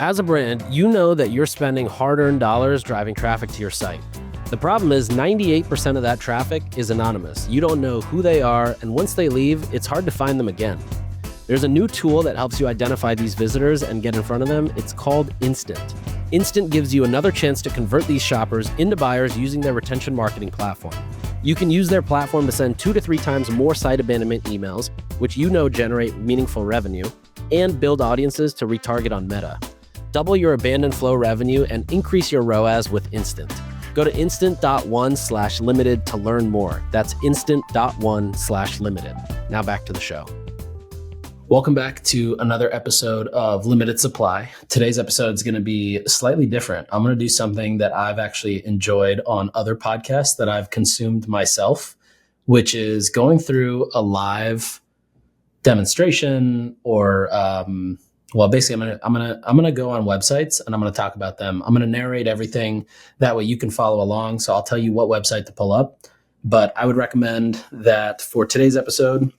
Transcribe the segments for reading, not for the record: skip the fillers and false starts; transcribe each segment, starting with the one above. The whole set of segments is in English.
As a brand, you know that you're spending hard-earned dollars driving traffic to your site. The problem is 98% of that traffic is anonymous. You don't know who they are, and once they leave, it's hard to find them again. There's a new tool that helps you identify these visitors and get in front of them. It's called Instant. Instant gives you another chance to convert these shoppers into buyers using their retention marketing platform. You can use their platform to send 2 to 3 times more site abandonment emails, which you know generate meaningful revenue, and build audiences to retarget on Meta. Double your abandoned flow revenue and increase your ROAS with Instant. Go to instant.one/limited to learn more. That's instant.one/limited. Now back to the show. Welcome back to another episode of Limited Supply. Today's episode is going to be slightly different. I'm going to do something that I've actually enjoyed on other podcasts that I've consumed myself, which is going through a live demonstration or, basically I'm gonna go on websites and I'm going to talk about them. I'm going to narrate everything. That way you can follow along. So I'll tell you what website to pull up. But I would recommend that for today's episode,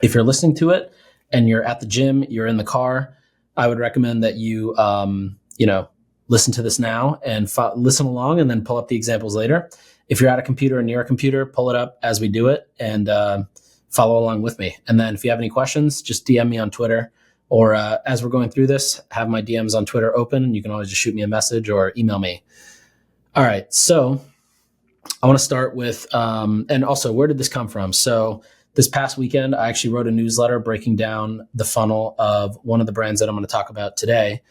if you're listening to it, and you're at the gym, you're in the car, I would recommend that you, listen to this now and listen along and then pull up the examples later. If you're at a computer and near a computer, pull it up as we do it and follow along with me. And then if you have any questions, just DM me on Twitter or as we're going through this, have my DMs on Twitter open. You can always just shoot me a message or email me. All right. So I want to start with, and also where did this come from? So this past weekend, I actually wrote a newsletter breaking down the funnel of one of the brands that I'm going to talk about today.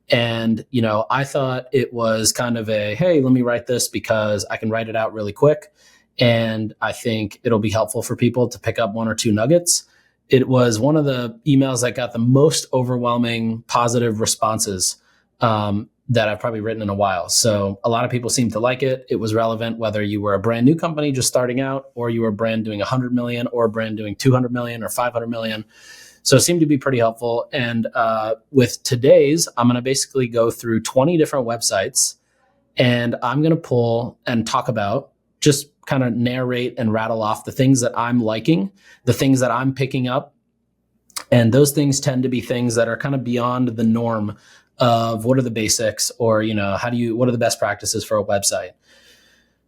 And, I thought it was kind of hey, let me write this because I can write it out really quick. And I think it'll be helpful for people to pick up 1 or 2 nuggets. It was one of the emails that got the most overwhelming positive responses that I've probably written in a while. So a lot of people seem to like it. It was relevant whether you were a brand new company just starting out, or you were a brand doing 100 million, or a brand doing 200 million or 500 million. So it seemed to be pretty helpful. And with today's, I'm going to basically go through 20 different websites, and I'm going to pull and talk about, just kind of narrate and rattle off the things that I'm liking, the things that I'm picking up. And those things tend to be things that are kind of beyond the norm of what are the basics, or, what are the best practices for a website?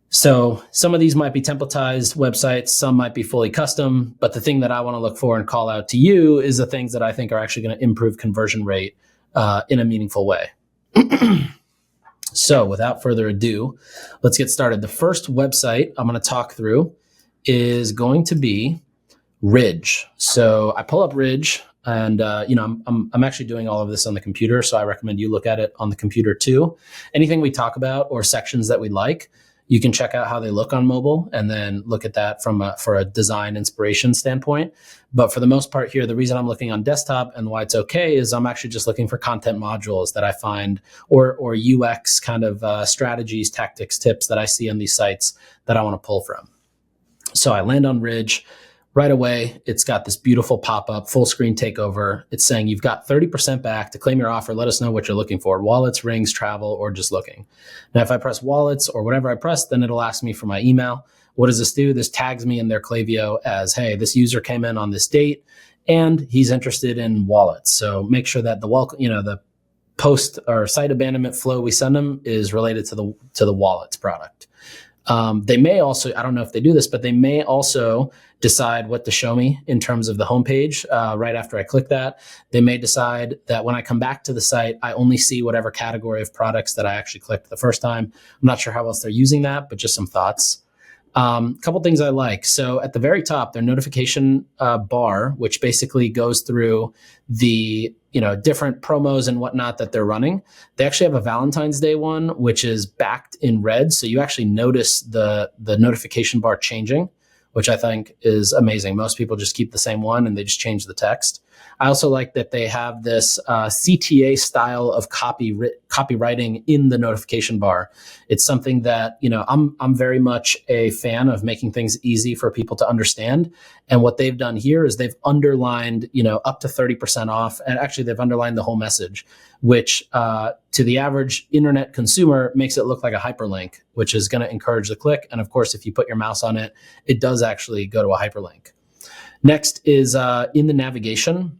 So some of these might be templatized websites, some might be fully custom, but the thing that I want to look for and call out to you is the things that I think are actually going to improve conversion rate in a meaningful way. So without further ado, let's get started. The first website I'm going to talk through is going to be Ridge. So I pull up Ridge. And, I'm actually doing all of this on the computer, so I recommend you look at it on the computer too. Anything we talk about or sections that we like, you can check out how they look on mobile and then look at that for a design inspiration standpoint. But for the most part here, the reason I'm looking on desktop and why it's okay is I'm actually just looking for content modules that I find or UX kind of strategies, tactics, tips that I see on these sites that I want to pull from. So I land on Ridge. Right away, it's got this beautiful pop-up, full screen takeover. It's saying you've got 30% back to claim your offer. Let us know what you're looking for. Wallets, rings, travel, or just looking. Now, if I press wallets or whatever I press, then it'll ask me for my email. What does this do? This tags me in their Klaviyo as, hey, this user came in on this date and he's interested in wallets. So make sure that the post or site abandonment flow we send them is related to the wallets product. They may also, I don't know if they do this, but they may also decide what to show me in terms of the homepage right after I click that. They may decide that when I come back to the site, I only see whatever category of products that I actually clicked the first time. I'm not sure how else they're using that, but just some thoughts. Couple things I like. So at the very top, their notification bar, which basically goes through the different promos and whatnot that they're running. They actually have a Valentine's Day one, which is backed in red. So you actually notice the notification bar changing, which I think is amazing. Most people just keep the same one and they just change the text. I also like that they have this CTA style of copywriting in the notification bar. It's something that, I'm very much a fan of making things easy for people to understand. And what they've done here is they've underlined, up to 30% off. And actually they've underlined the whole message, which to the average internet consumer makes it look like a hyperlink, which is going to encourage the click. And of course, if you put your mouse on it, it does actually go to a hyperlink. Next is in the navigation.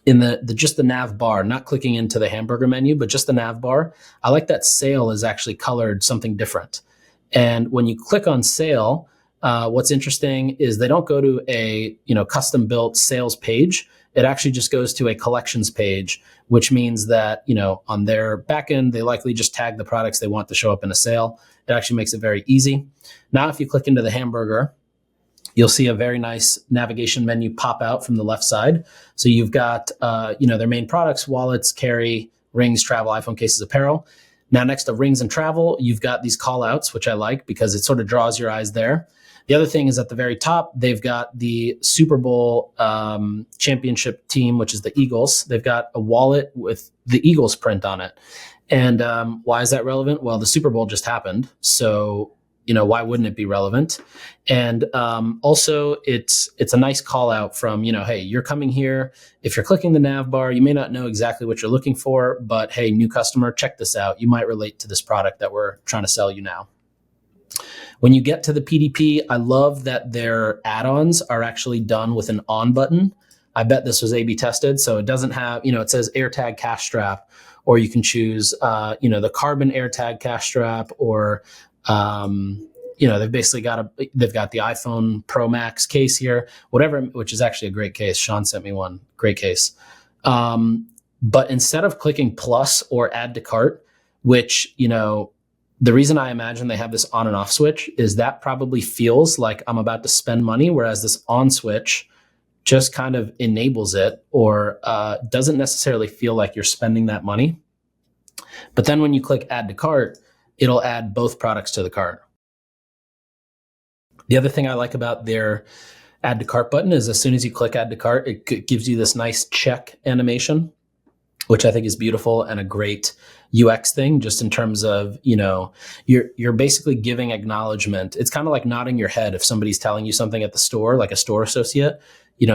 in the just the nav bar, not clicking into the hamburger menu, but just the nav bar, I like that sale is actually colored something different. And when you click on sale, what's interesting is they don't go to a custom built sales page. It actually just goes to a collections page, which means that on their backend they likely just tag the products they want to show up in a sale. It actually makes it very easy. Now, if you click into the hamburger, you'll see a very nice navigation menu pop out from the left side. So you've got their main products: wallets, carry, rings, travel, iPhone cases, apparel. Now, next to rings and travel, you've got these call outs, which I like because it sort of draws your eyes there. The other thing is at the very top, they've got the Super Bowl championship team, which is the Eagles. They've got a wallet with the Eagles print on it. And why is that relevant? Well, the Super Bowl just happened. So, why wouldn't it be relevant? And also, it's a nice call out from, hey, you're coming here. If you're clicking the nav bar, you may not know exactly what you're looking for, but hey, new customer, check this out. You might relate to this product that we're trying to sell you now. When you get to the PDP, I love that their add-ons are actually done with an on button. I bet this was A/B tested, so it doesn't have, it says AirTag cash strap, or you can choose, the carbon AirTag cash strap, or, they've basically they've got the iPhone Pro Max case here, whatever, which is actually a great case. Sean sent me one, great case. But instead of clicking plus or add to cart, which, the reason I imagine they have this on and off switch is that probably feels like I'm about to spend money, whereas this on switch just kind of enables it, or doesn't necessarily feel like you're spending that money. But then when you click add to cart, it'll add both products to the cart. The other thing I like about their add to cart button is as soon as you click add to cart, it gives you this nice check animation, which I think is beautiful and a great UX thing, just in terms of, you're basically giving acknowledgement. It's kind of like nodding your head if somebody's telling you something at the store, like a store associate.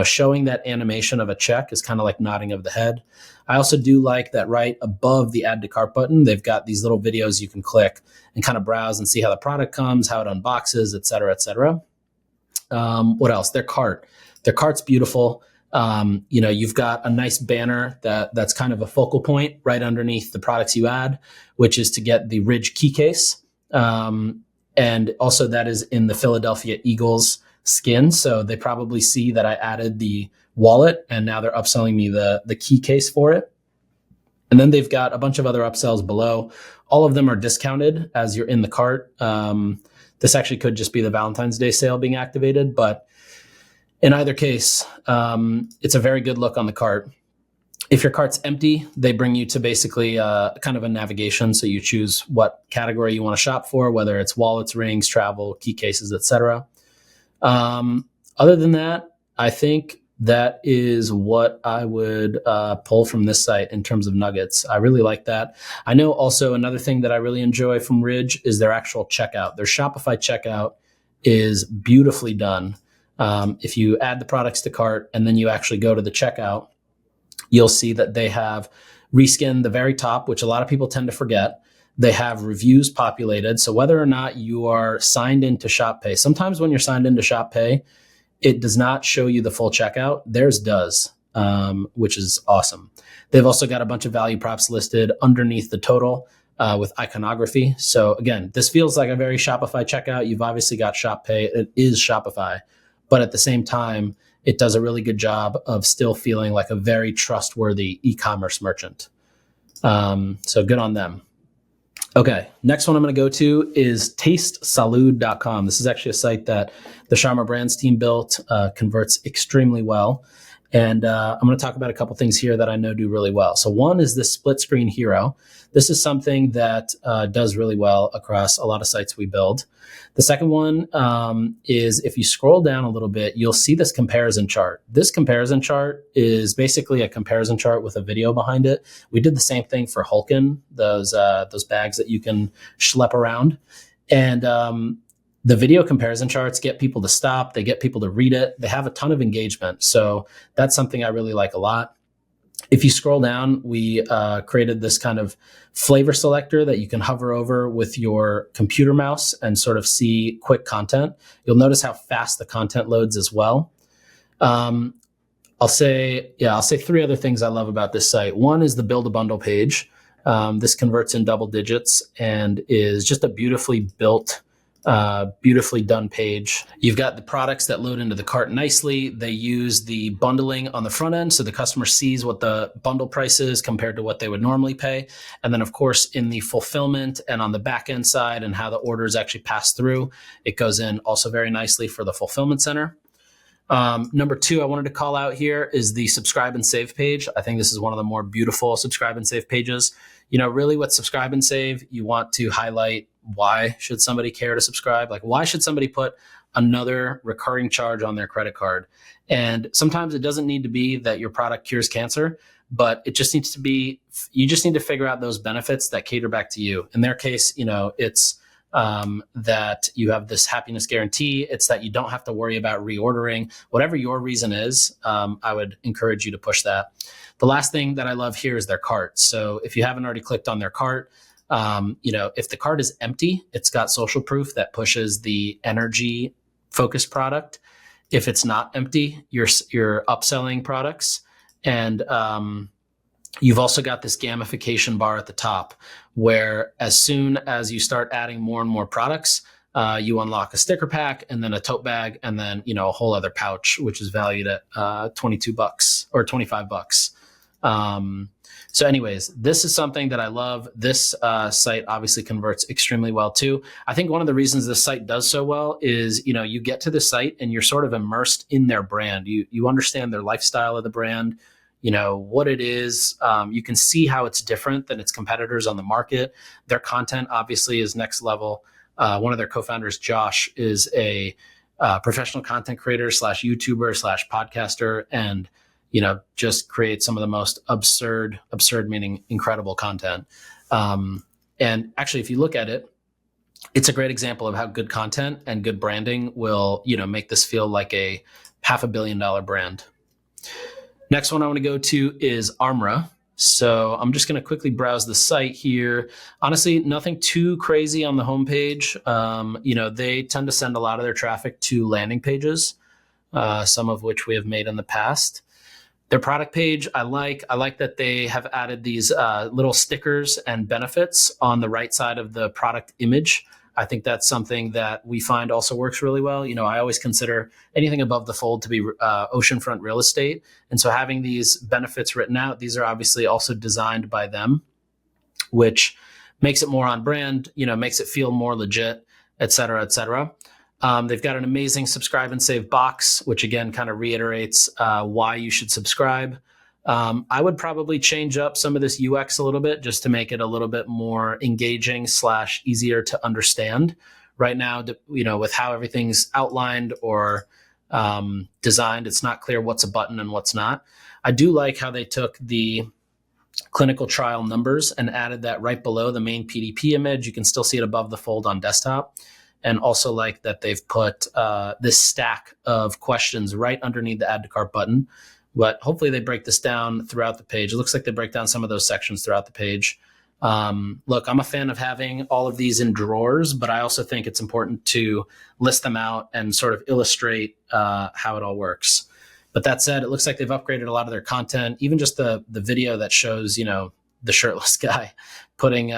Showing that animation of a check is kind of like nodding of the head. I also do like that right above the add to cart button, they've got these little videos you can click and kind of browse and see how the product comes, how it unboxes, et cetera, et cetera. What else? Their cart's beautiful. You've got a nice banner that's kind of a focal point right underneath the products you add, which is to get the Ridge key case. And also that is in the Philadelphia Eagles skin. So they probably see that I added the wallet and now they're upselling me the key case for it. And then they've got a bunch of other upsells below. All of them are discounted as you're in the cart. This actually could just be the Valentine's Day sale being activated, but in either case, it's a very good look on the cart. If your cart's empty, they bring you to basically kind of a navigation. So you choose what category you want to shop for, whether it's wallets, rings, travel, key cases, etc. Other than that, I think that is what I would pull from this site in terms of nuggets. I really like that. I know also another thing that I really enjoy from Ridge is their actual checkout. Their Shopify checkout is beautifully done. If you add the products to cart and then you actually go to the checkout, you'll see that they have reskinned the very top, which a lot of people tend to forget. They have reviews populated. So whether or not you are signed into ShopPay, sometimes when you're signed into ShopPay, it does not show you the full checkout. Theirs does, which is awesome. They've also got a bunch of value props listed underneath the total with iconography. So again, this feels like a very Shopify checkout. You've obviously got ShopPay. It is Shopify. But at the same time, it does a really good job of still feeling like a very trustworthy e-commerce merchant. So good on them. Okay, next one I'm going to go to is tastesalud.com. This is actually a site that the Sharma Brands team built, converts extremely well. And I'm going to talk about a couple things here that I know do really well. So one is this split screen hero. This is something that does really well across a lot of sites we build. The second one is if you scroll down a little bit, you'll see this comparison chart. This comparison chart is basically a comparison chart with a video behind it. We did the same thing for Hulkin, those bags that you can schlep around. And the video comparison charts get people to stop. They get people to read it. They have a ton of engagement. So that's something I really like a lot. If you scroll down, we created this kind of flavor selector that you can hover over with your computer mouse and sort of see quick content. You'll notice how fast the content loads as well. I'll say three other things I love about this site. One is the build a bundle page. This converts in double digits and is just a beautifully built, beautifully done page. You've got the products that load into the cart nicely. They use the bundling on the front end, so the customer sees what the bundle price is compared to what they would normally pay. And then, of course, in the fulfillment and on the back end side and how the orders actually pass through, it goes in also very nicely for the fulfillment center. Number two, I wanted to call out here is the subscribe and save page. I think this is one of the more beautiful subscribe and save pages. Really with subscribe and save, you want to highlight why should somebody care to subscribe? Like, why should somebody put another recurring charge on their credit card? And sometimes it doesn't need to be that your product cures cancer, but it just needs to be, you just need to figure out those benefits that cater back to you. In their case, it's that you have this happiness guarantee. It's that you don't have to worry about reordering. Whatever your reason is, I would encourage you to push that. The last thing that I love here is their cart. So if you haven't already clicked on their cart, if the cart is empty, it's got social proof that pushes the energy focused product. If it's not empty, you're upselling products. And you've also got this gamification bar at the top where as soon as you start adding more and more products, you unlock a sticker pack and then a tote bag and then, a whole other pouch, which is valued at $22 or $25. So anyways, this is something that I love. This site obviously converts extremely well too. I think one of the reasons this site does so well is, you get to the site and you're sort of immersed in their brand. You understand their lifestyle of the brand, what it is. You can see how it's different than its competitors on the market. Their content obviously is next level. One of their co-founders, Josh, is a professional content creator / YouTuber / podcaster, and just create some of the most absurd meaning incredible content. And actually, if you look at it, it's a great example of how good content and good branding will, make this feel like a $500 million brand. Next one I want to go to is Arma. So I'm just going to quickly browse the site here. Honestly, nothing too crazy on the homepage. They tend to send a lot of their traffic to landing pages, some of which we have made in the past. Their product page, I like that they have added these little stickers and benefits on the right side of the product image. I think that's something that we find also works really well. I always consider anything above the fold to be oceanfront real estate. And so having these benefits written out, these are obviously also designed by them, which makes it more on brand, makes it feel more legit, et cetera, et cetera. They've got an amazing subscribe and save box, which again kind of reiterates why you should subscribe. I would probably change up some of this UX a little bit just to make it a little bit more engaging / easier to understand. Right now, with how everything's outlined or designed, it's not clear what's a button and what's not. I do like how they took the clinical trial numbers and added that right below the main PDP image. You can still see it above the fold on desktop. And also like that they've put this stack of questions right underneath the add to cart button. But hopefully they break this down throughout the page. It looks like they break down some of those sections throughout the page. Look, I'm a fan of having all of these in drawers, but I also think it's important to list them out and sort of illustrate how it all works. But that said, it looks like they've upgraded a lot of their content. Even just the video that shows, the shirtless guy putting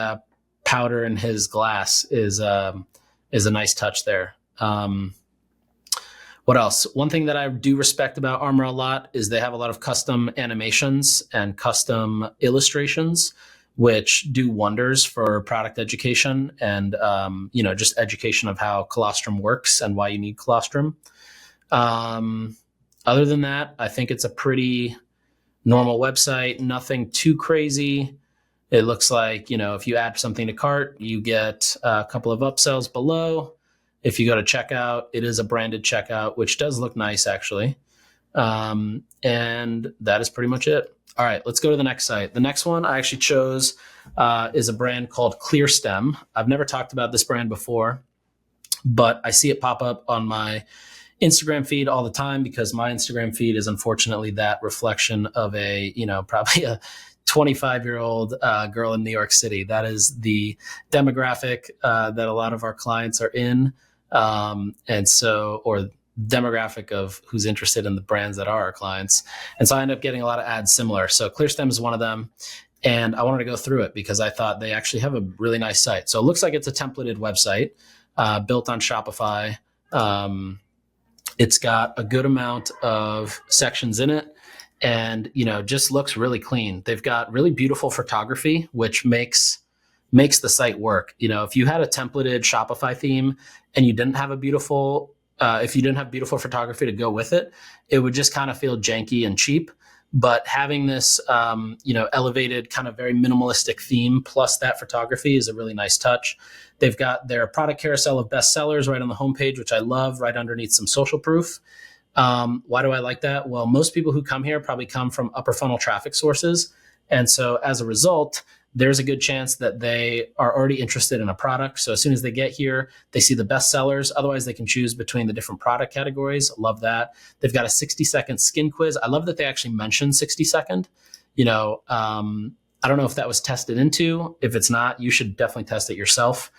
powder in his glass is a nice touch there. What else? One thing that I do respect about Arma a lot is they have a lot of custom animations and custom illustrations, which do wonders for product education and, just education of how colostrum works and why you need colostrum. Other than that, I think it's a pretty normal website, nothing too crazy. It looks like, if you add something to cart, you get a couple of upsells below. If you go to checkout, it is a branded checkout, which does look nice, actually. And that is pretty much it. All right, let's go to the next site. The next one I actually chose is a brand called Clearstem. I've never talked about this brand before, but I see it pop up on my Instagram feed all the time because my Instagram feed is unfortunately that reflection of probably a 25-year-old girl in New York City. That is the demographic that a lot of our clients are in. Or demographic of who's interested in the brands that are our clients. And so I end up getting a lot of ads similar. So Clearstem is one of them. And I wanted to go through it because I thought they actually have a really nice site. So it looks like it's a templated website built on Shopify. It's got a good amount of sections in it and, just looks really clean. They've got really beautiful photography, which makes the site work. If you had a templated Shopify theme and you didn't have beautiful photography to go with it, it would just kind of feel janky and cheap. But having this, elevated kind of very minimalistic theme plus that photography is a really nice touch. They've got their product carousel of bestsellers right on the homepage, which I love, right underneath some social proof. Why do I like that? Well, most people who come here probably come from upper funnel traffic sources. And so as a result, there's a good chance that they are already interested in a product. So as soon as they get here, they see the best sellers. Otherwise, they can choose between the different product categories. Love that. They've got a 60-second skin quiz. I love that they actually mentioned 60-second. I don't know if that was tested into. If it's not, you should definitely test it yourself.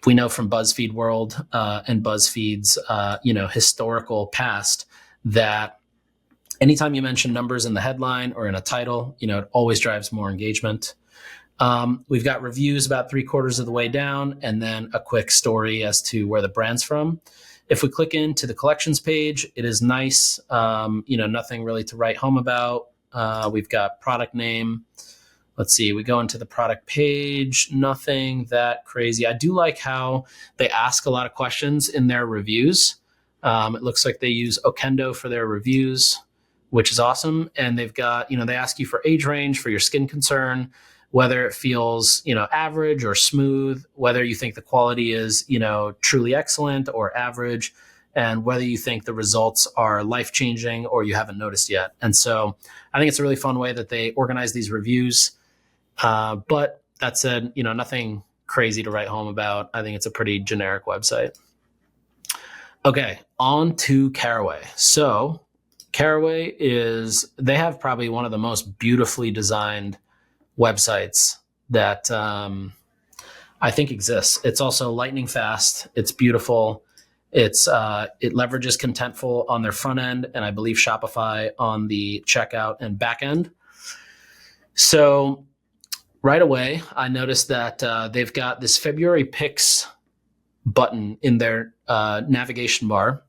We know from BuzzFeed World and BuzzFeed's historical past that anytime you mention numbers in the headline or in a title, it always drives more engagement. We've got reviews about 3/4 of the way down, and then a quick story as to where the brand's from. If we click into the collections page, it is nice. Nothing really to write home about. We've got product name. Let's see, we go into the product page, nothing that crazy. I do like how they ask a lot of questions in their reviews. It looks like they use Okendo for their reviews, which is awesome. And they've got, they ask you for age range, for your skin concern, whether it feels, average or smooth, whether you think the quality is, truly excellent or average, and whether you think the results are life-changing or you haven't noticed yet. And so I think it's a really fun way that they organize these reviews. But that said, nothing crazy to write home about. I think it's a pretty generic website. Okay, on to Caraway. So Caraway they have probably one of the most beautifully designed websites that I think exists. It's also lightning fast. It's beautiful. It leverages Contentful on their front end, and I believe Shopify on the checkout and back end. So right away, I noticed that they've got this February picks button in their navigation bar,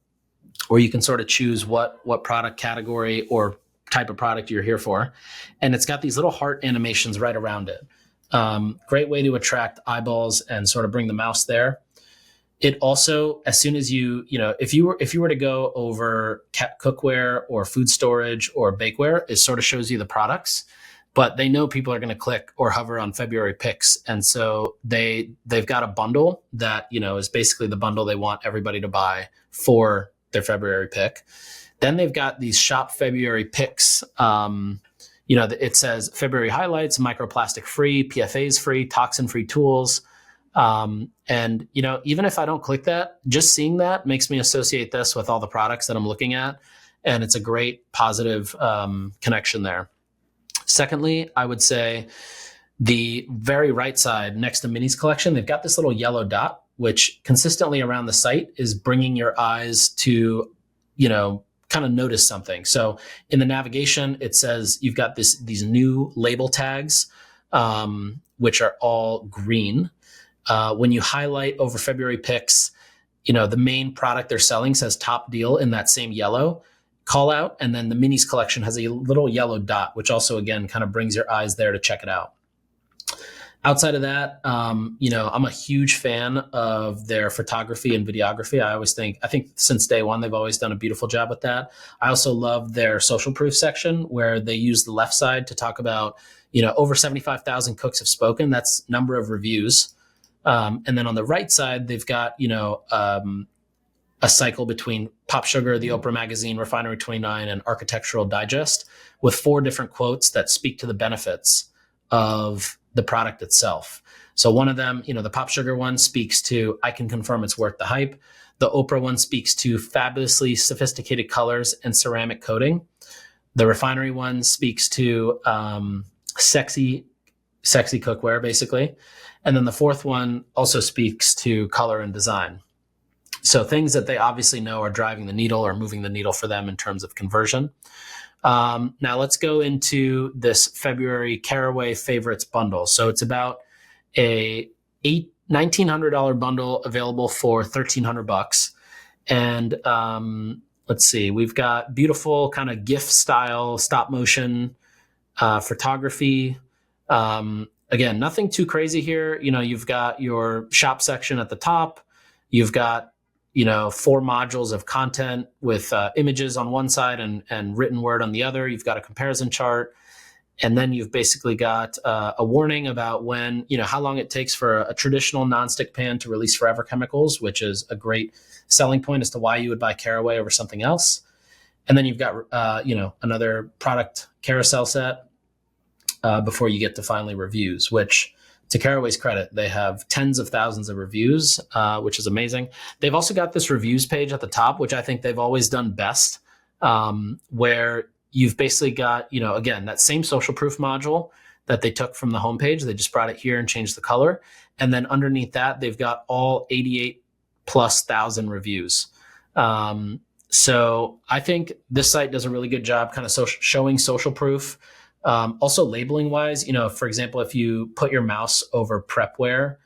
where you can sort of choose what product category or type of product you're here for. And it's got these little heart animations right around it. Great way to attract eyeballs and sort of bring the mouse there. It also, as soon as if you were to go over cookware or food storage or bakeware, it sort of shows you the products, but they know people are going to click or hover on February picks. And so they've got a bundle that, is basically the bundle they want everybody to buy for their February pick. Then they've got these shop February picks. It says February highlights, microplastic free, PFAs free, toxin free tools. And even if I don't click that, just seeing that makes me associate this with all the products that I'm looking at. And it's a great positive connection there. Secondly, I would say the very right side next to Minis collection, they've got this little yellow dot, which consistently around the site is bringing your eyes to, kind of notice something. So in the navigation, it says you've got these new label tags, which are all green. When you highlight over February picks, the main product they're selling says top deal in that same yellow call out. And then the Minis collection has a little yellow dot, which also, again, kind of brings your eyes there to check it out. Outside of that, I'm a huge fan of their photography and videography. I think since day one, they've always done a beautiful job with that. I also love their social proof section where they use the left side to talk about, over 75,000 cooks have spoken. That's number of reviews. And then on the right side, they've got, a cycle between Pop Sugar, the Oprah Magazine, Refinery 29, and Architectural Digest with 4 different quotes that speak to the benefits of the product itself. So one of them, the Pop Sugar one speaks to, I can confirm it's worth the hype. The Oprah one speaks to fabulously sophisticated colors and ceramic coating. The Refinery one speaks to sexy cookware, basically. And then the fourth one also speaks to color and design. So things that they obviously know are driving the needle or moving the needle for them in terms of conversion. Now let's go into this February Caraway favorites bundle. So it's about a $1,900 bundle available for $1,300. And let's see, we've got beautiful kind of GIF style stop motion photography. Again, nothing too crazy here. You've got your shop section at the top. You've got 4 modules of content with images on one side and written word on the other. You've got a comparison chart. And then you've basically got a warning about how long it takes for a traditional nonstick pan to release forever chemicals, which is a great selling point as to why you would buy Caraway over something else. And then you've got, another product carousel set before you get to finally reviews, which, to Caraway's credit, they have tens of thousands of reviews, which is amazing. They've also got this reviews page at the top, which I think they've always done best, where you've basically got, again, that same social proof module that they took from the homepage. They just brought it here and changed the color. And then underneath that, they've got all 88,000+ reviews. So I think this site does a really good job kind of showing social proof. Also labeling wise, for example, if you put your mouse over prepware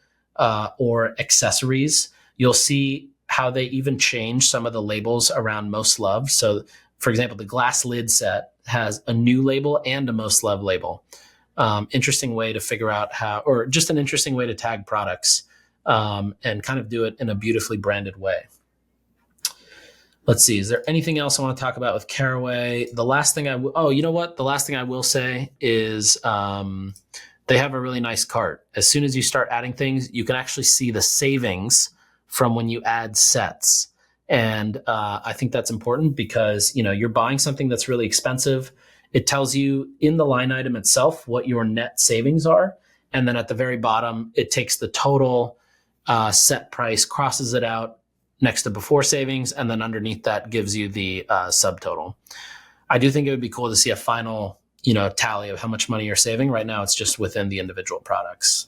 or accessories, you'll see how they even change some of the labels around most loved. So for example, the glass lid set has a new label and a most loved label. Interesting way to figure out or just an interesting way to tag products and kind of do it in a beautifully branded way. Let's see. Is there anything else I want to talk about with Caraway? The last thing The last thing I will say is they have a really nice cart. As soon as you start adding things, you can actually see the savings from when you add sets. And I think that's important because, you're buying something that's really expensive. It tells you in the line item itself what your net savings are. And then at the very bottom, it takes the total set price, crosses it out next to before savings, and then underneath that gives you the subtotal. I do think it would be cool to see a final, tally of how much money you're saving. Right now, it's just within the individual products.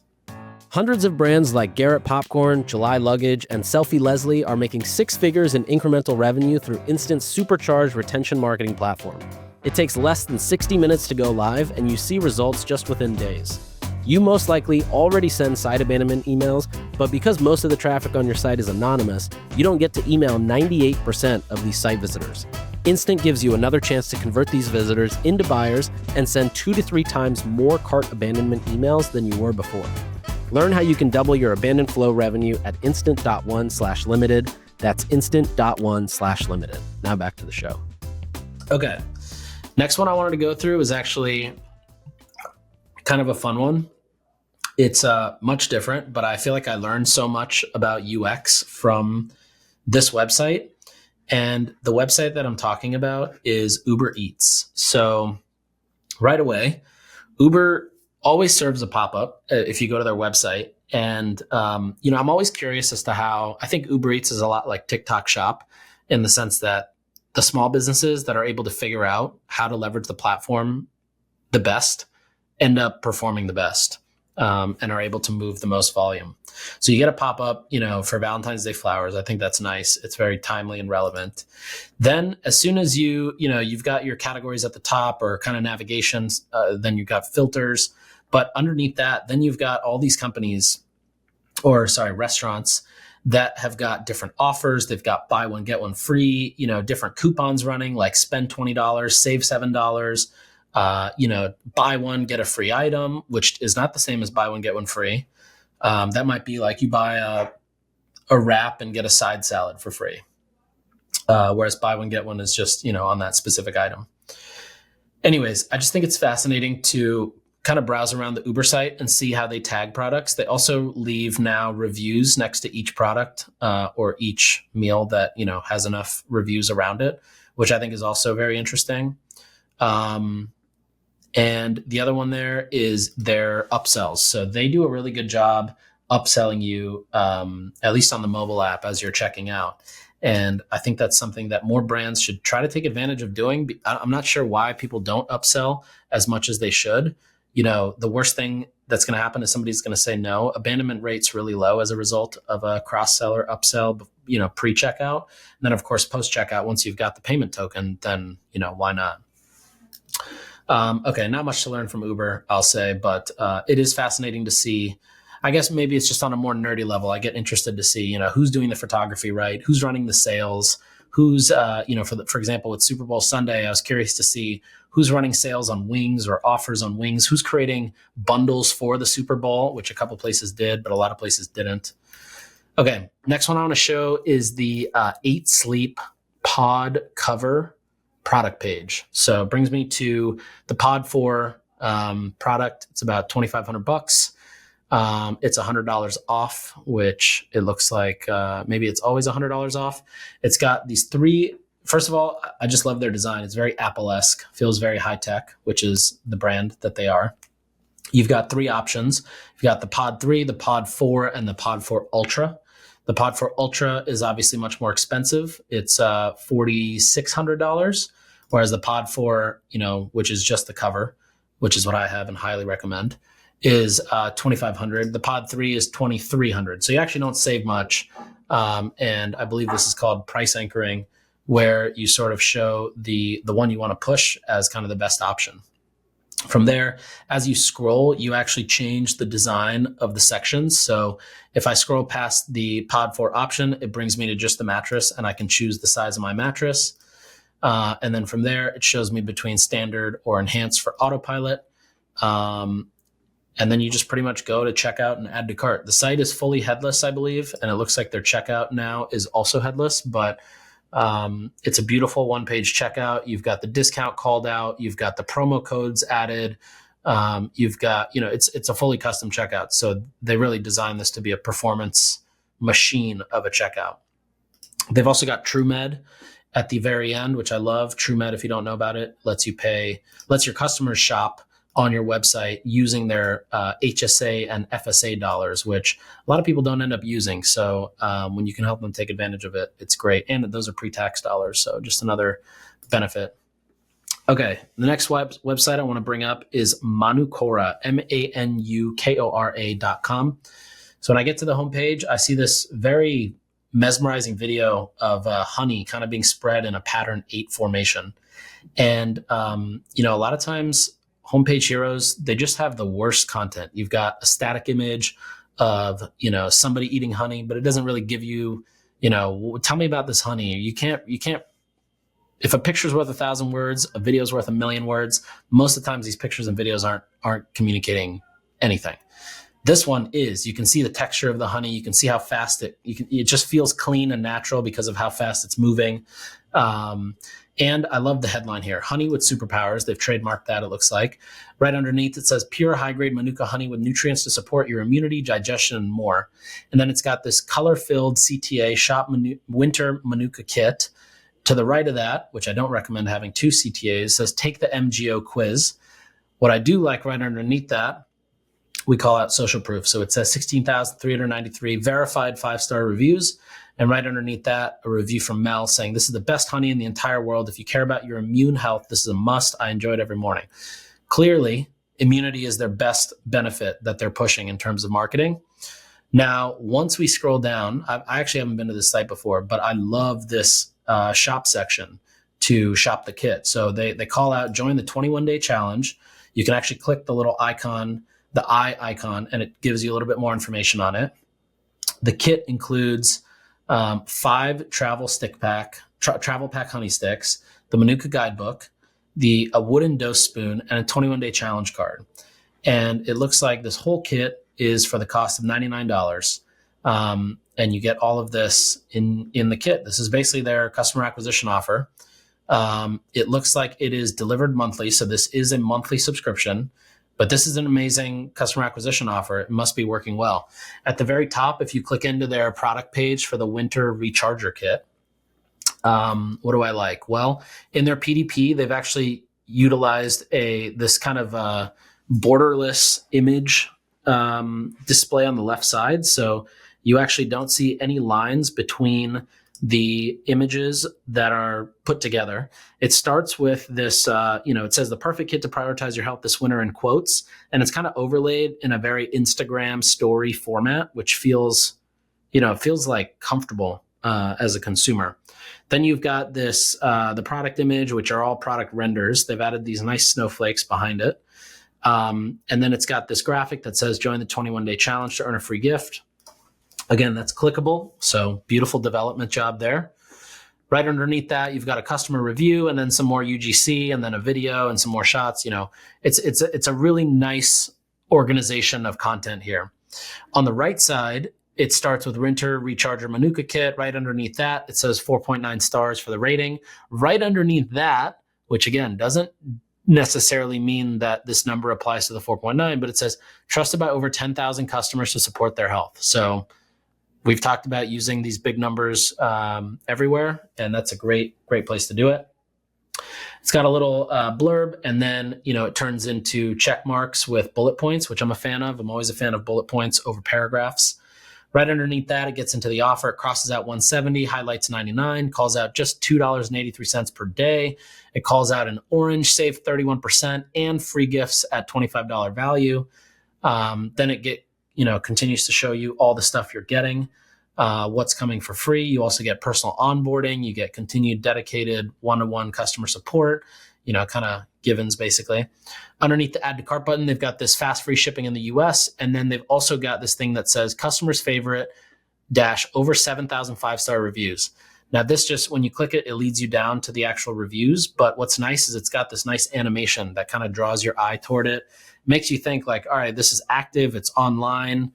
Hundreds of brands like Garrett Popcorn, July Luggage, and Selfie Leslie are making 6 figures in incremental revenue through Instant's supercharged retention marketing platform. It takes less than 60 minutes to go live, and you see results just within days. You most likely already send site abandonment emails, but because most of the traffic on your site is anonymous, you don't get to email 98% of these site visitors. Instant gives you another chance to convert these visitors into buyers and send 2 to 3 times more cart abandonment emails than you were before. Learn how you can double your abandoned flow revenue at instant.one/limited. That's instant.one/limited. Now back to the show. Okay. Next one I wanted to go through is actually kind of a fun one. It's much different, but I feel like I learned so much about UX from this website. And the website that I'm talking about is Uber Eats. So right away, Uber always serves a pop-up if you go to their website. And, I'm always curious as to how I think Uber Eats is a lot like TikTok Shop in the sense that the small businesses that are able to figure out how to leverage the platform the best end up performing the best and are able to move the most volume. So you get a pop-up, for Valentine's Day flowers. I think that's nice. It's very timely and relevant. Then as soon as you've got your categories at the top or kind of navigations, then you've got filters. But underneath that, then you've got all these restaurants that have got different offers. They've got buy one, get one free, different coupons running, like spend $20, save $7, buy one, get a free item, which is not the same as buy one, get one free. That might be like you buy a wrap and get a side salad for free. Whereas buy one, get one is just, on that specific item. Anyways, I just think it's fascinating to kind of browse around the Uber site and see how they tag products. They also leave now reviews next to each product or each meal that, has enough reviews around it, which I think is also very interesting. And the other one there is their upsells. So they do a really good job upselling you, at least on the mobile app as you're checking out. And I think that's something that more brands should try to take advantage of doing. I'm not sure why people don't upsell as much as they should. The worst thing that's going to happen is somebody's going to say no. Abandonment rate's really low as a result of a cross-sell or upsell, pre-checkout. And then, of course, post-checkout, once you've got the payment token, then, why not? Okay, not much to learn from Uber, I'll say, but it is fascinating to see. I guess maybe it's just on a more nerdy level. I get interested to see, who's doing the photography right, who's running the sales, who's, for example, with Super Bowl Sunday, I was curious to see who's running sales on wings or offers on wings, who's creating bundles for the Super Bowl, which a couple places did, but a lot of places didn't. Okay, next one I want to show is the 8 Sleep pod cover product page. So it brings me to the Pod 4 product. It's about $2,500. It's $100 off, which it looks like maybe it's always $100 off. It's got these 3. First of all, I just love their design. It's very Apple-esque, feels very high tech, which is the brand that they are. You've got 3 options. You've got the Pod 3, the Pod 4, and the Pod 4 Ultra. The Pod 4 Ultra is obviously much more expensive. It's $4,600, whereas the Pod 4, which is just the cover, which is what I have and highly recommend, is $2,500. The Pod 3 is $2,300. So you actually don't save much. And I believe this is called price anchoring, where you sort of show the one you want to push as kind of the best option. From there, as you scroll, you actually change the design of the sections. So if I scroll past the Pod 4 option, it brings me to just the mattress, and I can choose the size of my mattress. And then from there, it shows me between standard or enhanced for autopilot. And then you just pretty much go to checkout and add to cart. The site is fully headless, I believe, and it looks like their checkout now is also headless, but it's a beautiful one-page checkout. You've got the discount called out. You've got the promo codes added. You've got, it's a fully custom checkout. So they really designed this to be a performance machine of a checkout. They've also got TrueMed at the very end, which I love. TrueMed, if you don't know about it, lets your customers shop on your website using their HSA and FSA dollars, which a lot of people don't end up using. So when you can help them take advantage of it, it's great. And those are pre-tax dollars. So just another benefit. Okay, the next website I want to bring up is Manukora, MANUKORA.com. So when I get to the homepage, I see this very mesmerizing video of honey kind of being spread in a pattern 8 formation. And, a lot of times homepage heroes, they just have the worst content. You've got a static image of, somebody eating honey, but it doesn't really give you, tell me about this honey. You can't, if a picture's worth 1,000 words, a video's worth 1,000,000 words. Most of the times these pictures and videos aren't communicating anything. This one is. You can see the texture of the honey. You can see how fast it just feels clean and natural because of how fast it's moving. And I love the headline here, honey with superpowers. They've trademarked that, it looks like. Right underneath, it says pure high-grade Manuka honey with nutrients to support your immunity, digestion, and more. And then it's got this color-filled CTA Shop Winter Manuka kit. To the right of that, which I don't recommend having 2 CTAs, says take the MGO quiz. What I do like right underneath that, we call out social proof. So it says 16,393 verified 5-star reviews. And right underneath that, a review from Mel saying, this is the best honey in the entire world. If you care about your immune health, this is a must. I enjoy it every morning. Clearly, immunity is their best benefit that they're pushing in terms of marketing. Now, once we scroll down, I actually haven't been to this site before, but I love this shop section to shop the kit. So they call out, join the 21-day challenge. You can actually click the little icon, the eye icon, and it gives you a little bit more information on it. The kit includes 5 travel pack honey sticks, the Manuka guidebook, a wooden dose spoon, and a 21-day challenge card. And it looks like this whole kit is for the cost of $99. And you get all of this in the kit. This is basically their customer acquisition offer. It looks like it is delivered monthly. So this is a monthly subscription, but this is an amazing customer acquisition offer. It must be working well. At the very top, if you click into their product page for the winter recharger kit, what do I like? Well, in their PDP, they've actually utilized this kind of borderless image display on the left side. So you actually don't see any lines between the images that are put together. It starts with this, it says the perfect kit to prioritize your health this winter in quotes, and it's kind of overlaid in a very Instagram story format, which feels like comfortable as a consumer. Then you've got this, the product image, which are all product renders. They've added these nice snowflakes behind it. And then it's got this graphic that says join the 21-day challenge to earn a free gift. Again, that's clickable. So beautiful development job there. Right underneath that, you've got a customer review and then some more UGC and then a video and some more shots. It's a really nice organization of content here. On the right side, it starts with Rinter Recharger Manukora kit. Right underneath that, it says 4.9 stars for the rating. Right underneath that, which again doesn't necessarily mean that this number applies to the 4.9, but it says trusted by over 10,000 customers to support their health. So we've talked about using these big numbers everywhere, and that's a great place to do it. It's got a little blurb, and then it turns into check marks with bullet points, which I'm a fan of. I'm always a fan of bullet points over paragraphs. Right underneath that, it gets into the offer. It crosses out 170, highlights 99, calls out just $2.83 per day. It calls out an orange, save 31%, and free gifts at $25 value. Then it continues to show you all the stuff you're getting, what's coming for free. You also get personal onboarding. You get continued dedicated one-to-one customer support, kind of givens basically. Underneath the add to cart button, they've got this fast free shipping in the US. And then they've also got this thing that says customers favorite - over 7,000 5-star reviews. Now this just, when you click it, it leads you down to the actual reviews. But what's nice is it's got this nice animation that kind of draws your eye toward it. Makes you think like, all right, this is active, it's online,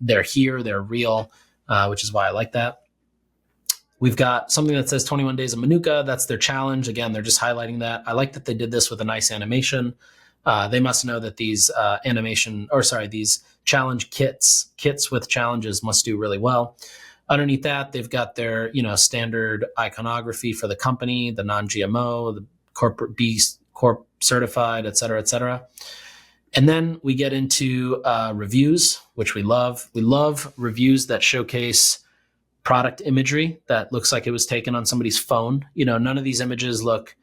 they're here, they're real, which is why I like that. We've got something that says 21 days of Manukora. That's their challenge. Again, they're just highlighting that. I like that they did this with a nice animation. They must know that these these challenge kits with challenges must do really well. Underneath that, they've got their, standard iconography for the company, the non-GMO, the corporate B Corp certified, et cetera, et cetera. And then we get into reviews, which we love. We love reviews that showcase product imagery that looks like it was taken on somebody's phone. None of these images look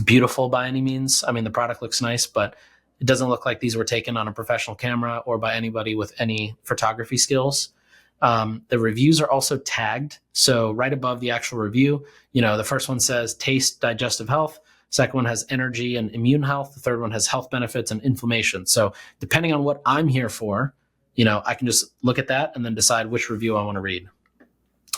beautiful by any means. I mean, the product looks nice, but it doesn't look like these were taken on a professional camera or by anybody with any photography skills. The reviews are also tagged. So right above the actual review, the first one says taste, digestive health. Second one has energy and immune health. The third one has health benefits and inflammation. So depending on what I'm here for, I can just look at that and then decide which review I want to read.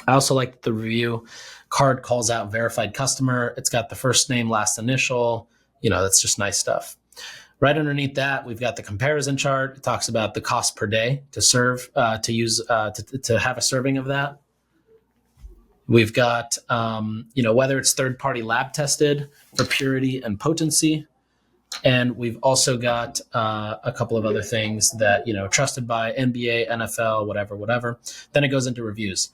I also like that the review card calls out verified customer. It's got the first name, last initial. That's just nice stuff. Right underneath that, we've got the comparison chart. It talks about the cost per day to serve, to have a serving of that. We've got, whether it's third-party lab tested for purity and potency. And we've also got a couple of other things that, trusted by NBA, NFL, whatever. Then it goes into reviews.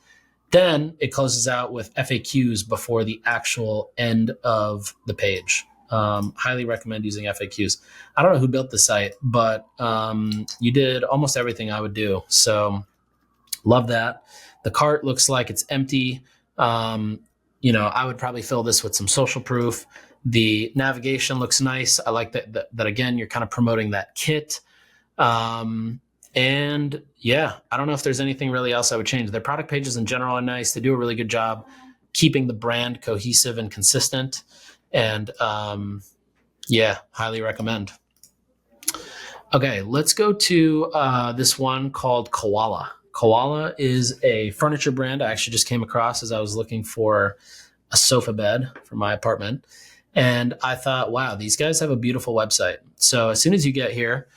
Then it closes out with FAQs before the actual end of the page. Highly recommend using FAQs. I don't know who built the site, but you did almost everything I would do. So love that. The cart looks like it's empty. I would probably fill this with some social proof. The navigation looks nice. I like that again, you're kind of promoting that kit. And yeah, I don't know if there's anything really else I would change. Their product pages in general are nice. They do a really good job keeping the brand cohesive and consistent. And highly recommend. Okay, let's go to this one called Koala. Koala is a furniture brand I actually just came across as I was looking for a sofa bed for my apartment. And I thought, wow, these guys have a beautiful website. So as soon as you get here,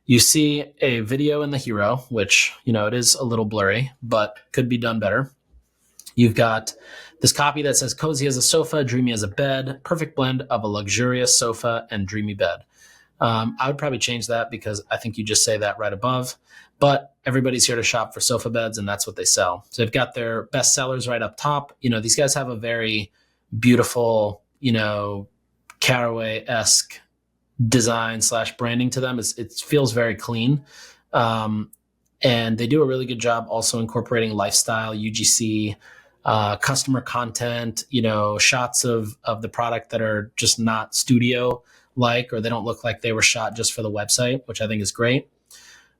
you see a video in the hero, which, it is a little blurry, but could be done better. You've got this copy that says cozy as a sofa, dreamy as a bed, perfect blend of a luxurious sofa and dreamy bed. I would probably change that because I think you just say that right above, but everybody's here to shop for sofa beds and that's what they sell. So they've got their best sellers right up top. These guys have a very beautiful, Caraway-esque design / branding to them. It feels very clean. And they do a really good job also incorporating lifestyle, UGC, customer content, shots of the product that are just not studio like, or they don't look like they were shot just for the website, which I think is great.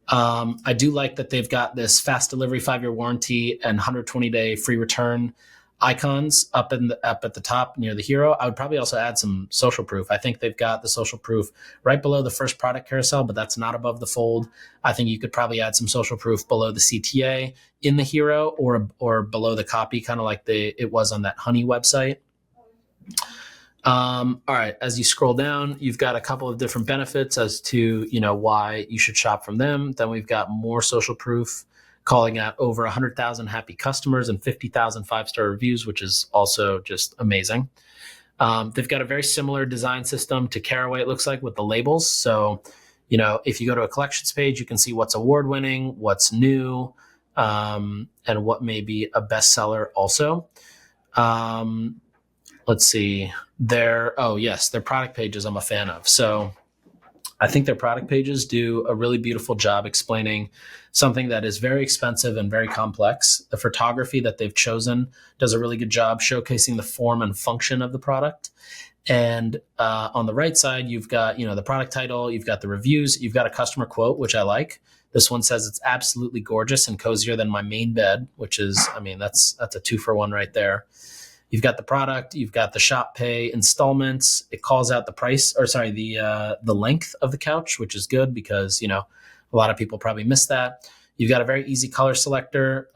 I do like that they've got this fast delivery, 5-year warranty, and 120-day free return icons up at the top near the hero. I would probably also add some social proof. I think they've got the social proof right below the first product carousel, but that's not above the fold. I think you could probably add some social proof below the CTA in the hero, or below the copy, kind of like it was on that Honey website. All right, as you scroll down, you've got a couple of different benefits as to why you should shop from them. Then we've got more social proof, calling out over 100,000 happy customers and 50,000 5-star reviews, which is also just amazing. They've got a very similar design system to Caraway, it looks like, with the labels. So, if you go to a collections page, you can see what's award-winning, what's new, and what may be a bestseller also. Let's see. Their product pages I'm a fan of. So I think their product pages do a really beautiful job explaining something that is very expensive and very complex. The photography that they've chosen does a really good job showcasing the form and function of the product. And on the right side, you've got, the product title, you've got the reviews, you've got a customer quote, which I like. This one says it's absolutely gorgeous and cozier than my main bed, which is, that's a 2-for-1 right there. You've got the product, you've got the shop pay installments. It calls out the length of the couch, which is good because, a lot of people probably miss that. You've got a very easy color selector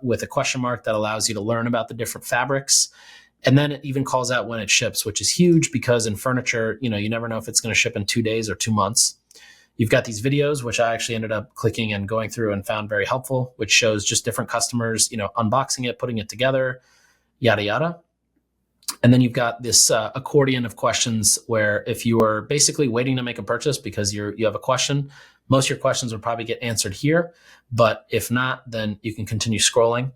with a question mark that allows you to learn about the different fabrics. And then it even calls out when it ships, which is huge because in furniture, you never know if it's going to ship in 2 days or 2 months. You've got these videos, which I actually ended up clicking and going through and found very helpful, which shows just different customers, unboxing it, putting it together, yada, yada. And then you've got this accordion of questions where if you are basically waiting to make a purchase because you have a question, most of your questions will probably get answered here. But if not, then you can continue scrolling.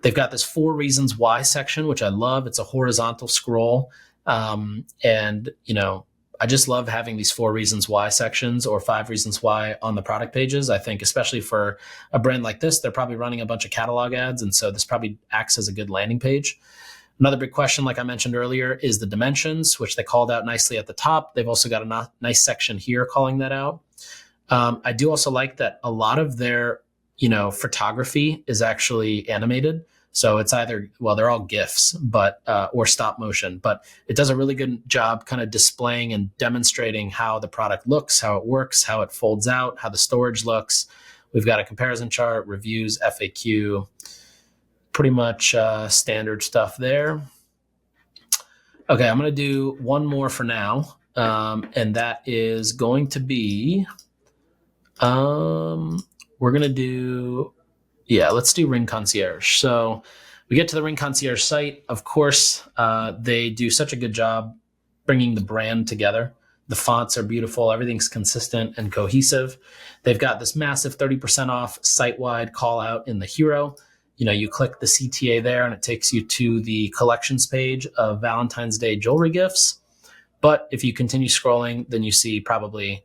They've got this 4 reasons why section, which I love. It's a horizontal scroll. And I just love having these 4 reasons why sections or 5 reasons why on the product pages. I think especially for a brand like this, they're probably running a bunch of catalog ads. And so this probably acts as a good landing page. Another big question, like I mentioned earlier, is the dimensions, which they called out nicely at the top. They've also got a nice section here calling that out. I do also like that a lot of their, photography is actually animated. So it's either, they're all GIFs, but or stop motion, but it does a really good job kind of displaying and demonstrating how the product looks, how it works, how it folds out, how the storage looks. We've got a comparison chart, reviews, FAQ, pretty much standard stuff there. Okay, I'm going to do one more for now, and that is going to be, let's do Ring Concierge. So we get to the Ring Concierge site. Of course, they do such a good job bringing the brand together. The fonts are beautiful. Everything's consistent and cohesive. They've got this massive 30% off site-wide call out in the hero. You click the CTA there and it takes you to the collections page of Valentine's Day jewelry gifts. But if you continue scrolling, then you see probably,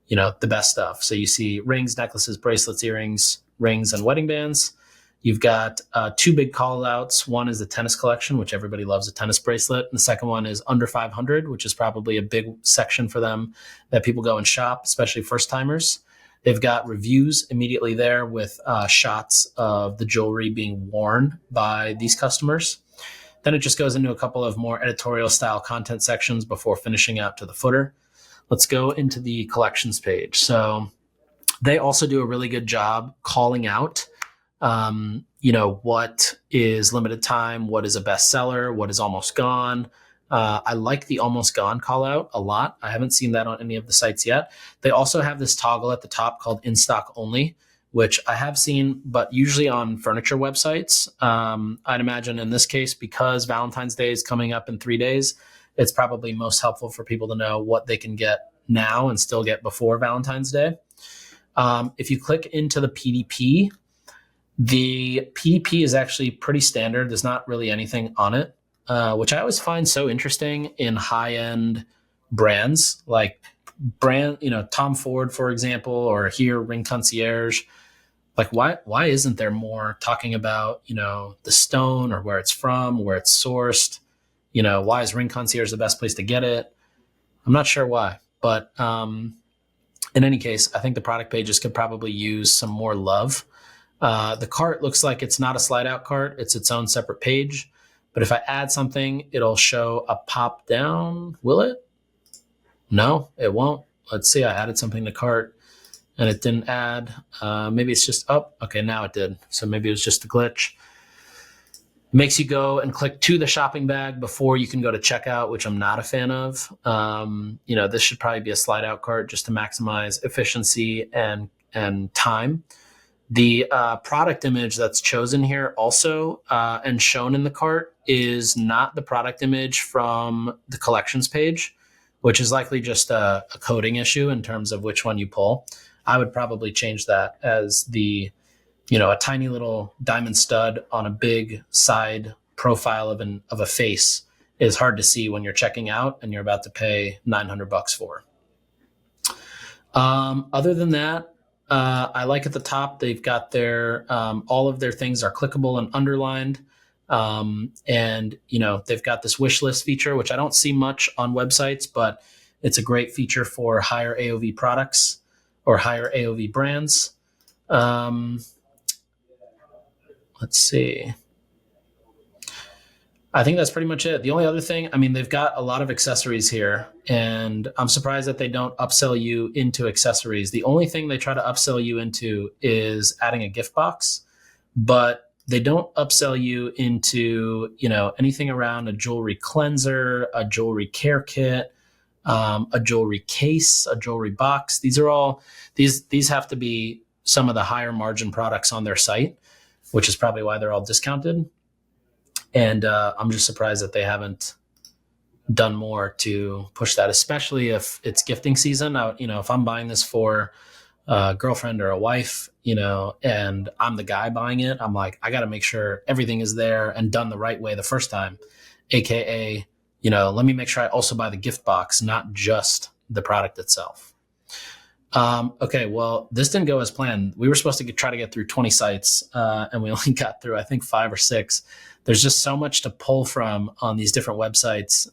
the best stuff. So you see rings, necklaces, bracelets, earrings, rings, and wedding bands. You've got 2 big call outs. One is the tennis collection, which everybody loves a tennis bracelet. And the second one is under 500, which is probably a big section for them that people go and shop, especially first timers. They've got reviews immediately there with shots of the jewelry being worn by these customers. Then it just goes into a couple of more editorial style content sections before finishing out to the footer. Let's go into the collections page. So they also do a really good job calling out, what is limited time, what is a bestseller, what is almost gone. I like the almost gone call out a lot. I haven't seen that on any of the sites yet. They also have this toggle at the top called in stock only, which I have seen, but usually on furniture websites. I'd imagine in this case, because Valentine's Day is coming up in 3 days, it's probably most helpful for people to know what they can get now and still get before Valentine's Day. If you click into the PDP, the PDP is actually pretty standard. There's not really anything on it. Which I always find so interesting in high-end brands like Tom Ford, for example, or here Ring Concierge. Like, why isn't there more talking about, the stone or where it's from, where it's sourced? Why is Ring Concierge the best place to get it? I'm not sure why, but in any case, I think the product pages could probably use some more love. The cart looks like it's not a slide out cart. It's its own separate page. But if I add something, it'll show a pop down. Will it? No, it won't. Let's see. I added something to cart and it didn't add. Maybe it's just up. Okay, now it did. So maybe it was just a glitch. Makes you go and click to the shopping bag before you can go to checkout, which I'm not a fan of. This should probably be a slide out cart just to maximize efficiency and time. The product image that's chosen here also and shown in the cart is not the product image from the collections page, which is likely just a coding issue in terms of which one you pull. I would probably change that as a tiny little diamond stud on a big side profile of a face is hard to see when you're checking out and you're about to pay $900 for. Other than that, I like at the top, they've got their, all of their things are clickable and underlined. They've got this wish list feature, which I don't see much on websites, but it's a great feature for higher AOV products or higher AOV brands. Let's see. I think that's pretty much it. The only other thing, they've got a lot of accessories here, and I'm surprised that they don't upsell you into accessories. The only thing they try to upsell you into is adding a gift box, but they don't upsell you into, anything around a jewelry cleanser, a jewelry care kit, a jewelry case, a jewelry box. These have to be some of the higher margin products on their site, which is probably why they're all discounted. And I'm just surprised that they haven't done more to push that, especially if it's gifting season. If I'm buying this for a girlfriend or a wife, and I'm the guy buying it, I'm like, I got to make sure everything is there and done the right way the first time. AKA, let me make sure I also buy the gift box, not just the product itself. Okay, well, this didn't go as planned. We were supposed to try to get through 20 sites, and we only got through, I think, 5 or 6. There's just so much to pull from on these different websites.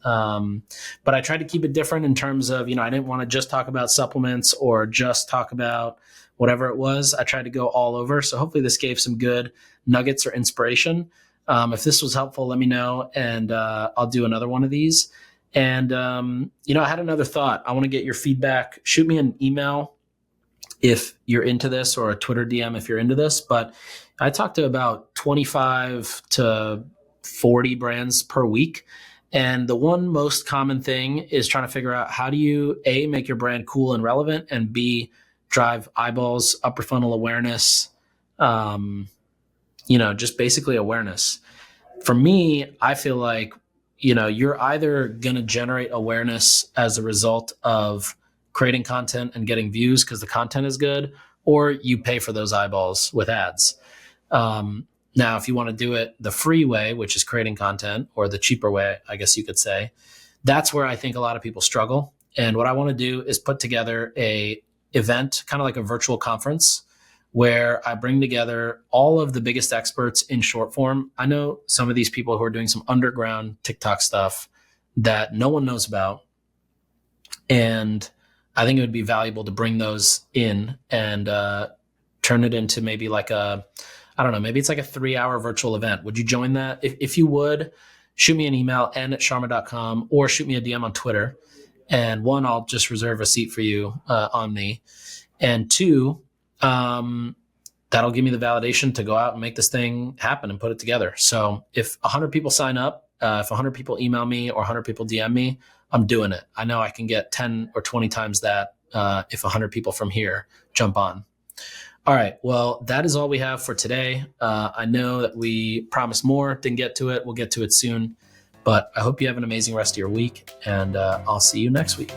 But I tried to keep it different in terms of, I didn't want to just talk about supplements or just talk about whatever it was. I tried to go all over. So hopefully this gave some good nuggets or inspiration. If this was helpful, let me know, and I'll do another one of these. And, I had another thought. I want to get your feedback. Shoot me an email if you're into this, or a Twitter DM if you're into this. But I talk to about 25 to 40 brands per week. And the one most common thing is trying to figure out, how do you, A, make your brand cool and relevant, and B, drive eyeballs, upper funnel awareness, just basically awareness. For me, I feel like, you're either going to generate awareness as a result of creating content and getting views because the content is good, or you pay for those eyeballs with ads. Now, if you want to do it the free way, which is creating content, or the cheaper way, I guess you could say, that's where I think a lot of people struggle. And what I want to do is put together a event, kind of like a virtual conference, where I bring together all of the biggest experts in short form. I know some of these people who are doing some underground TikTok stuff that no one knows about. And I think it would be valuable to bring those in and turn it into maybe like maybe it's like a 3-hour virtual event. Would you join that? If you would, shoot me an email, n@sharma.com, or shoot me a DM on Twitter. And 1, I'll just reserve a seat for you on me. And 2, that'll give me the validation to go out and make this thing happen and put it together. So if 100 people sign up, if 100 people email me or 100 people DM me, I'm doing it. I know I can get 10 or 20 times that if 100 people from here jump on. All right. Well, that is all we have for today. I know that we promised more, didn't get to it. We'll get to it soon. But I hope you have an amazing rest of your week, and I'll see you next week.